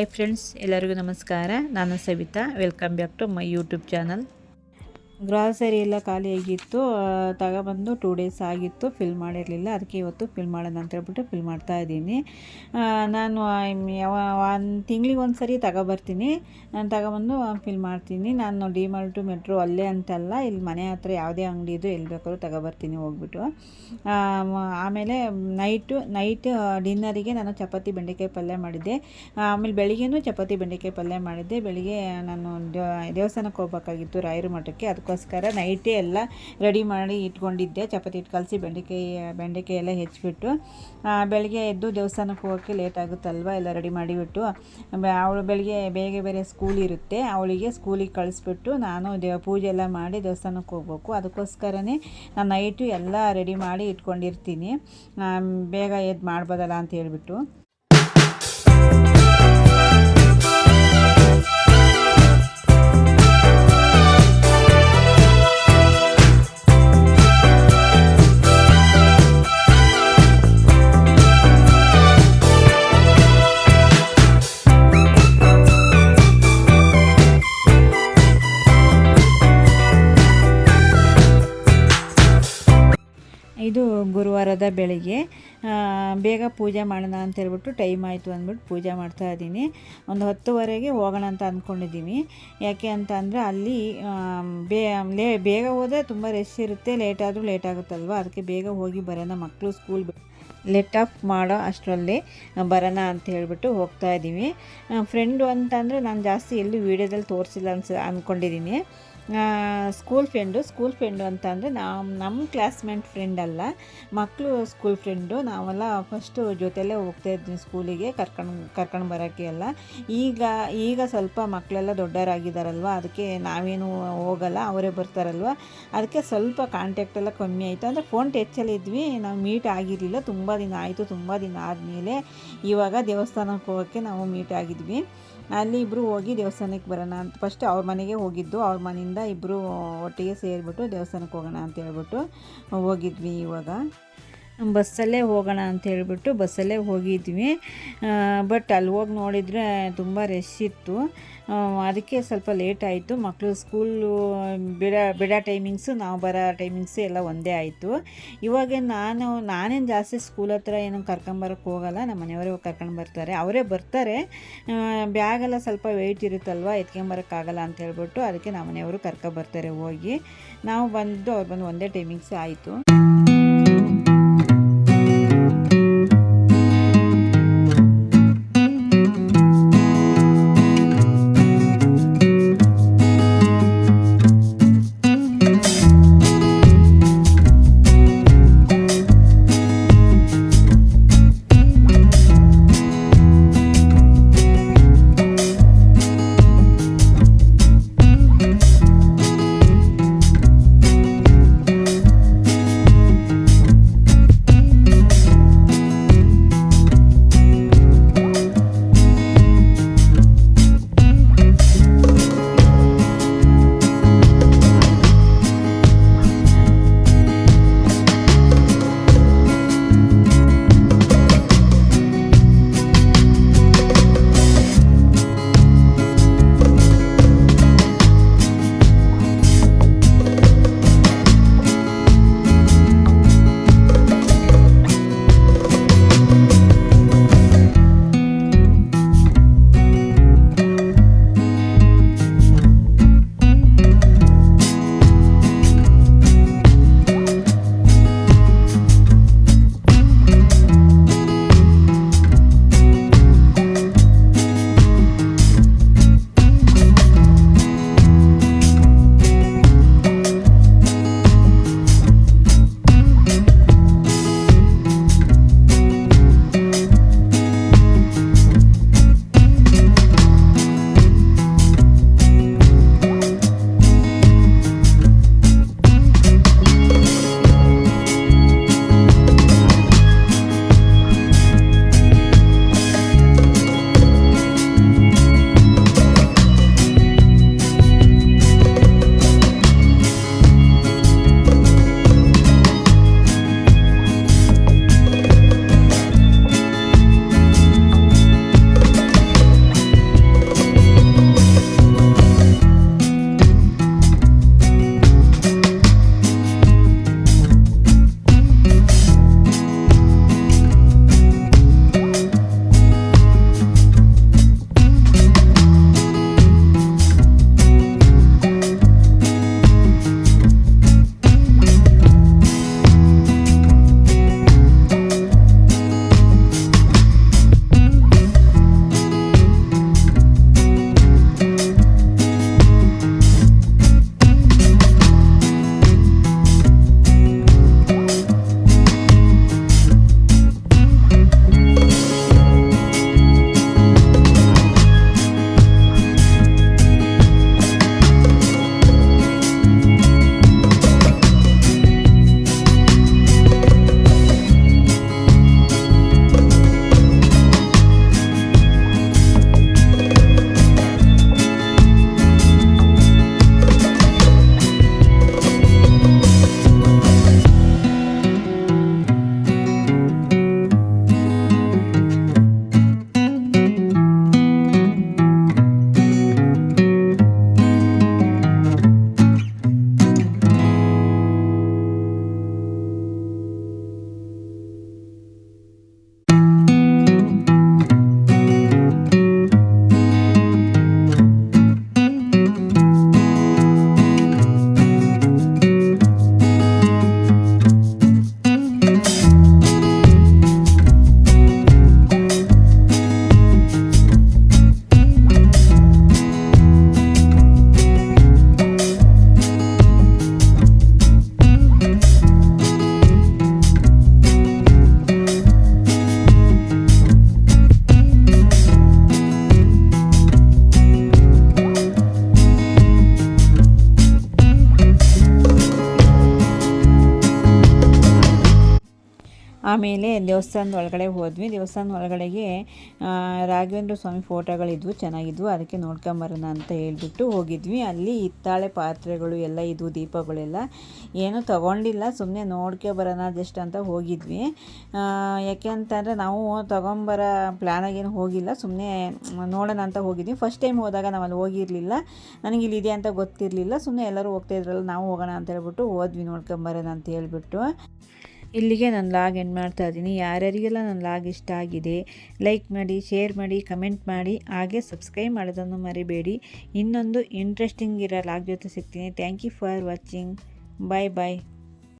Hi friends, ಎಲ್ಲರಿಗೂ ನಮಸ್ಕಾರ. ನಾನು Savita. Welcome back to my YouTube channel. Grocery ಎಲ್ಲ ಖಾಲಿಯಾಗಿತ್ತು, ತಗೊಬಂದು 2 ಡೇಸ್ ಆಗಿತ್ತು, ಫಿಲ್ ಮಾಡಿರಲಿಲ್ಲ. ಅದಕ್ಕೆ ಇವತ್ತು ಫಿಲ್ ಮಾಡೋಣ ಅಂತ ಹೇಳ್ಬಿಟ್ಟು ಫಿಲ್ ಮಾಡ್ತಾಯಿದ್ದೀನಿ. ನಾನು ಒಂದು ತಿಂಗಳಿಗೆ ಒಂದು ಸರಿ ತಗೊಬರ್ತೀನಿ. ನಾನು ತಗೊಬಂದು ಫಿಲ್ ಮಾಡ್ತೀನಿ. ನಾನು ಡಿಮಾರ್ಟು ಮೆಟ್ರೋ ಅಲ್ಲೇ ಅಂತಲ್ಲ, ಇಲ್ಲಿ ಮನೆ ಹತ್ರ ಯಾವುದೇ ಅಂಗಡಿ ಇದ್ದು ಎಲ್ಲಿ ಬೇಕಾದ್ರೂ ತಗೊಬರ್ತೀನಿ ಹೋಗ್ಬಿಟ್ಟು. ಆಮೇಲೆ ನೈಟ್ ಡಿನ್ನರಿಗೆ ನಾನು ಚಪಾತಿ ಬೆಂಡೆಕಾಯಿ ಪಲ್ಯ ಮಾಡಿದ್ದೆ. ಆಮೇಲೆ ಬೆಳಿಗ್ಗೆನೂ ಚಪಾತಿ ಬೆಂಡೆಕಾಯಿ ಪಲ್ಯ ಮಾಡಿದ್ದೆ. ಬೆಳಿಗ್ಗೆ ನಾನು ದೇವಸ್ಥಾನಕ್ಕೆ ಹೋಗ್ಬೇಕಾಗಿತ್ತು, ರಾಯರ ಮಠಕ್ಕೆ. ಅದಕ್ಕೋಸ್ಕರ ನೈಟೇ ಎಲ್ಲ ರೆಡಿ ಮಾಡಿ ಇಟ್ಕೊಂಡಿದ್ದೆ. ಚಪಾತಿ ಹಿಟ್ಟು ಕಲಸಿ ಬೆಂಡೆಕಾಯಿ ಎಲ್ಲ ಹೆಚ್ಚಿಬಿಟ್ಟು ಬೆಳಗ್ಗೆ ಎದ್ದು ದೇವಸ್ಥಾನಕ್ಕೆ ಹೋಗೋಕ್ಕೆ ಲೇಟ್ ಆಗುತ್ತಲ್ವ, ಎಲ್ಲ ರೆಡಿ ಮಾಡಿಬಿಟ್ಟು ಅವಳು ಬೆಳಗ್ಗೆ ಬೇರೆ ಸ್ಕೂಲ್ ಇರುತ್ತೆ, ಅವಳಿಗೆ ಸ್ಕೂಲಿಗೆ ಕಳಿಸ್ಬಿಟ್ಟು ನಾನು ಪೂಜೆ ಎಲ್ಲ ಮಾಡಿ ದೇವಸ್ಥಾನಕ್ಕೆ ಹೋಗ್ಬೇಕು. ಅದಕ್ಕೋಸ್ಕರನೇ ನಾನು ನೈಟು ಎಲ್ಲ ರೆಡಿ ಮಾಡಿ ಇಟ್ಕೊಂಡಿರ್ತೀನಿ, ಬೇಗ ಎದ್ದು ಮಾಡ್ಬೋದಲ್ಲ ಅಂತ ಹೇಳ್ಬಿಟ್ಟು. ಇದು ಗುರುವಾರದ ಬೆಳಿಗ್ಗೆ ಬೇಗ ಪೂಜೆ ಮಾಡೋಣ ಅಂತ ಹೇಳ್ಬಿಟ್ಟು ಟೈಮ್ ಆಯಿತು ಅಂದ್ಬಿಟ್ಟು ಪೂಜೆ ಮಾಡ್ತಾ ಇದ್ದೀನಿ. ಒಂದು 10:30ಗೆ ಹೋಗೋಣ ಅಂತ ಅಂದ್ಕೊಂಡಿದ್ದೀನಿ. ಯಾಕೆ ಅಂತ ಅಂದರೆ ಅಲ್ಲಿ ಬೇಗ ಹೋದರೆ ತುಂಬ ರಶ್ ಇರುತ್ತೆ, ಲೇಟ್ ಆಗುತ್ತಲ್ವ. ಅದಕ್ಕೆ ಬೇಗ ಹೋಗಿ ಬರೋಣ, ಮಕ್ಕಳು ಸ್ಕೂಲ್ ಲೆಟ್ ಆಫ್ ಮಾಡೋ ಅಷ್ಟರಲ್ಲಿ ಬರೋಣ ಅಂತ ಹೇಳ್ಬಿಟ್ಟು ಹೋಗ್ತಾ ಇದ್ದೀವಿ. ಫ್ರೆಂಡು ಅಂತಂದರೆ ನಾನು ಜಾಸ್ತಿ ಎಲ್ಲೂ ವೀಡಿಯೋದಲ್ಲಿ ತೋರಿಸಿಲ್ಲ ಅಂದ್ಕೊಂಡಿದ್ದೀನಿ. ಸ್ಕೂಲ್ ಫ್ರೆಂಡು ಅಂತ ಅಂದರೆ ನಮ್ಮ ಕ್ಲಾಸ್ಮೇಟ್ ಫ್ರೆಂಡ್ ಅಲ್ಲ, ಮಕ್ಕಳು ಸ್ಕೂಲ್ ಫ್ರೆಂಡು. ನಾವೆಲ್ಲ ಫಸ್ಟು ಜೊತೆಯಲ್ಲೇ ಹೋಗ್ತಾಯಿದ್ವಿ ಸ್ಕೂಲಿಗೆ ಕರ್ಕೊಂಡು ಬರೋಕ್ಕೆ ಎಲ್ಲ. ಈಗ ಸ್ವಲ್ಪ ಮಕ್ಕಳೆಲ್ಲ ದೊಡ್ಡವರಾಗಿದ್ದಾರಲ್ವ, ಅದಕ್ಕೆ ನಾವೇನು ಹೋಗಲ್ಲ, ಅವರೇ ಬರ್ತಾರಲ್ವ. ಅದಕ್ಕೆ ಸ್ವಲ್ಪ ಕಾಂಟ್ಯಾಕ್ಟ್ ಎಲ್ಲ ಕಮ್ಮಿ ಆಯಿತು. ಅಂದರೆ ಫೋನ್ ಟಚ್ಚಲ್ಲಿ ಇದ್ವಿ, ನಾವು ಮೀಟ್ ಆಗಿರಲಿಲ್ಲ. ತುಂಬ ದಿನ ಆಯಿತು. ತುಂಬ ದಿನ ಆದಮೇಲೆ ಇವಾಗ ದೇವಸ್ಥಾನಕ್ಕೆ ಹೋಗೋಕ್ಕೆ ನಾವು ಮೀಟ್ ಆಗಿದ್ವಿ. ಅಲ್ಲಿ ಇಬ್ಬರು ಹೋಗಿ ದೇವಸ್ಥಾನಕ್ಕೆ ಬರೋಣ ಅಂತ ಫಸ್ಟ್ ಅವ್ರ ಮನೆಗೆ ಹೋಗಿದ್ದು. ಅವ್ರ ಮನೆಯಿಂದ ಇಬ್ಬರು ಒಟ್ಟಿಗೆ ಸೇರಿಬಿಟ್ಟು ದೇವಸ್ಥಾನಕ್ಕೆ ಹೋಗೋಣ ಅಂತ ಹೇಳ್ಬಿಟ್ಟು ಹೋಗಿದ್ವಿ. ಇವಾಗ ಬಸ್ಸಲ್ಲೇ ಹೋಗೋಣ ಅಂತ ಹೇಳ್ಬಿಟ್ಟು ಬಸ್ಸಲ್ಲೇ ಹೋಗಿದ್ವಿ. ಬಟ್ ಅಲ್ಲಿ ಹೋಗಿ ನೋಡಿದರೆ ತುಂಬ ರಶ್ ಇತ್ತು. ಅದಕ್ಕೆ ಸ್ವಲ್ಪ ಲೇಟ್ ಆಯಿತು. ಮಕ್ಕಳು ಸ್ಕೂಲು ಬಿಡೋ ಟೈಮಿಂಗ್ಸು ನಾವು ಬರೋ ಟೈಮಿಂಗ್ಸು ಎಲ್ಲ ಒಂದೇ ಆಯಿತು. ಇವಾಗ ನಾನೇನು ಜಾಸ್ತಿ ಸ್ಕೂಲ್ ಹತ್ರ ಏನು ಕರ್ಕೊಂಬರೋಕ್ಕೆ ಹೋಗಲ್ಲ, ನಮ್ಮ ಮನೆಯವರೇ ಕರ್ಕೊಂಡು ಬರ್ತಾರೆ. ಅವರೇ ಬರ್ತಾರೆ. ಬ್ಯಾಗೆಲ್ಲ ಸ್ವಲ್ಪ ವೆಯ್ಟ್ ಇರುತ್ತಲ್ವ, ಎತ್ಕೊಂಬರೋಕ್ಕಾಗಲ್ಲ ಅಂತ ಹೇಳ್ಬಿಟ್ಟು ಅದಕ್ಕೆ ನಮ್ಮ ಮನೆಯವರು ಕರ್ಕೊಬರ್ತಾರೆ ಹೋಗಿ. ನಾವು ಅವ್ರು ಬಂದು ಒಂದೇ ಟೈಮಿಂಗ್ಸು ಆಯಿತು. ಆಮೇಲೆ ದೇವಸ್ಥಾನದ ಒಳಗಡೆ ಹೋದ್ವಿ. ದೇವಸ್ಥಾನದ ಒಳಗಡೆಗೆ ರಾಘವೇಂದ್ರ ಸ್ವಾಮಿ ಫೋಟೋಗಳಿದ್ವು, ಚೆನ್ನಾಗಿದ್ವು. ಅದಕ್ಕೆ ನೋಡ್ಕೊಂಬರೋಣ ಅಂತ ಹೇಳ್ಬಿಟ್ಟು ಹೋಗಿದ್ವಿ. ಅಲ್ಲಿ ಹಿತ್ತಾಳೆ ಪಾತ್ರೆಗಳು ಎಲ್ಲ ಇದ್ವು, ದೀಪಗಳೆಲ್ಲ. ಏನೂ ತೊಗೊಂಡಿಲ್ಲ, ಸುಮ್ಮನೆ ನೋಡ್ಕೊಬರೋಣ ಜಸ್ಟ್ ಅಂತ ಹೋಗಿದ್ವಿ. ಯಾಕೆ ಅಂತಂದರೆ ನಾವು ತೊಗೊಂಬರೋ ಪ್ಲ್ಯಾನಾಗೇನು ಹೋಗಿಲ್ಲ, ಸುಮ್ಮನೆ ನೋಡೋಣ ಅಂತ ಹೋಗಿದ್ವಿ. ಫಸ್ಟ್ ಟೈಮ್ ಹೋದಾಗ ನಾವು ಅಲ್ಲಿ ಹೋಗಿರಲಿಲ್ಲ, ನನಗೆ ಇಲ್ಲಿದೆ ಅಂತ ಗೊತ್ತಿರಲಿಲ್ಲ. ಸುಮ್ಮನೆ ಎಲ್ಲರೂ ಹೋಗ್ತಾಯಿದ್ರಲ್ಲ, ನಾವು ಹೋಗೋಣ ಅಂತ ಹೇಳ್ಬಿಟ್ಟು ಹೋದ್ವಿ ನೋಡ್ಕೊಂಬರೋಣ ಅಂತ ಹೇಳ್ಬಿಟ್ಟು. ಇಲ್ಲಿಗೆ ನಾನು ಲಾಗ್ ಎಂಡ್ ಮಾಡ್ತಾ ಇದ್ದೀನಿ. ಯಾರ್ಯಾರಿಗೆಲ್ಲ ನನ್ನ ಲಾಗ್ ಇಷ್ಟ ಆಗಿದೆ ಲೈಕ್ ಮಾಡಿ, ಶೇರ್ ಮಾಡಿ, ಕಮೆಂಟ್ ಮಾಡಿ, ಹಾಗೆ ಸಬ್ಸ್ಕ್ರೈಬ್ ಮಾಡೋದನ್ನು ಮರಿಬೇಡಿ. ಇನ್ನೊಂದು ಇಂಟ್ರೆಸ್ಟಿಂಗ್ ಇರೋ ಲಾಗ್ ಜೊತೆ ಸಿಗ್ತೀನಿ. Thank you for watching. Bye bye.